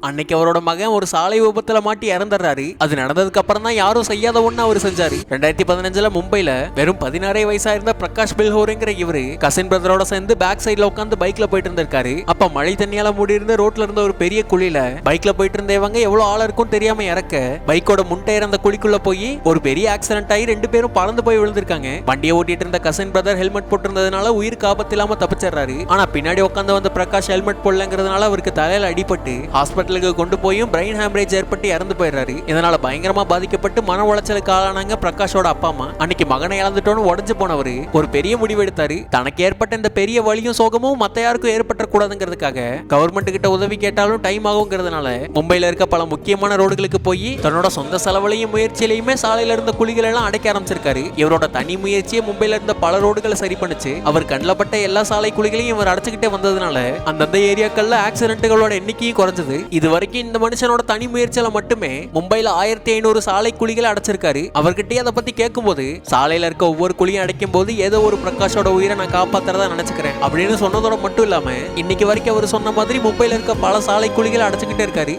அன்னைக்கு அவரோட மகன் ஒரு சாலை விபத்துல மாட்டி இறந்துடுறாரு. அது நடந்ததுக்கு அப்புறம் தான் யாரும் செய்யாத ஒண்ணு அவர் செஞ்சாரு. 2015 மும்பைல வெறும் 16 வயசா இருந்த பிரகாஷ் பில்ஹோருங்கிற இவரு கசின் பிரதரோட சேர்ந்து பேக் சைட்ல உட்காந்து பைக்ல போயிட்டு இருந்திருக்காரு. அப்ப மழை தண்ணியால மூடி இருந்த ரோட்ல இருந்த ஒரு பெரிய குழியில பைக்ல போயிட்டு இருந்தவங்க எவ்வளவு ஆழம் இருக்கும் தெரியாம இறக்க பைக்கோட முன்டயர் அந்த குழிக்குள்ள போய் ஒரு பெரிய ஆக்சிடென்ட் ஆகி 2 பேரும் பறந்து போய் விழுந்திருக்காங்க. வண்டியை ஓட்டிட்டு இருந்த கசின் பிரதர் ஹெல்மெட் போட்டிருந்ததுனால உயிருக்கு ஆபத்து இல்லாம தப்பிச்சிடறாரு. ஆனா பின்னாடி உட்காந்து வந்த பிரகாஷ் ஹெல்மெட் போடலங்கிறதுனால அவருக்கு தலையில அடிபட்டு ஹாஸ்பிட்டலுக்கு கொண்டு போயும் பிரெயின் ஹேமரேஜ் ஏற்பட்டு இறந்து போயிடுறாரு. இதனால பயங்கரமா பாதிக்கப்பட்டு மன உளைச்சலுக்கு ஆளானாங்க பிரகாஷோட அப்பா அம்மா. அன்னைக்கு மகனை இழந்துட்டோன்னு உடஞ்சு போனவரு ஒரு பெரிய முடிவு எடுத்தாரு. தனக்கு ஏற்பட்ட இந்த பெரிய வலியும் சோகமும் மத்த யாருக்கும் ஏற்பட்ட கூடாதுங்கிறதுக்காக கவர்மெண்ட் கிட்ட உதவி கேட்டாலும் டைம் ஆகுங்கிறதுனால மும்பைல இருக்க பல முக்கியமான ரோடுகளுக்கு போய் தன்னோட சொந்த செலவுலையும் முயற்சியிலையுமே சாலையில இருந்த குழிகள் எல்லாம் அடைக்க ஆரம்பிச்சிருக்காரு. இவரோட தனி முயற்சியே மும்பைல இருந்த பல ரோடுகளை சரி பண்ணுச்சு. அவர் கண்ணில் பட்ட எல்லா சாலை குழிகளையும் இவர் அடைச்சுக்கிட்டே வந்ததுனால அந்தந்த ஏரியாக்கள்ல ஆக்சிடென்ட்களோட எண்ணிக்கையும் குறைஞ்சது. இது வரைக்கும் இந்த மனுஷனோட தனி முயற்சியில மட்டுமே மும்பைல 1500 சாலை குழிகளை அடைச்சிருக்காரு. அவர்கிட்டயே அதை பத்தி கேட்கும்போது சாலையில இருக்க ஒவ்வொரு குழியும் அடைக்கும் போது ஏதோ ஒரு பிரகாஷோட உயிரை நான் காப்பாத்துறதா நினைச்சுக்கிறேன் அப்படின்னு சொன்னதோட மட்டும் இல்லாம இன்னைக்கு வரைக்கும் அவர் சொன்ன மாதிரி மும்பைல இருக்க பல சாலை குழிகளை அடைச்சுக்கிட்டே இருக்காரு.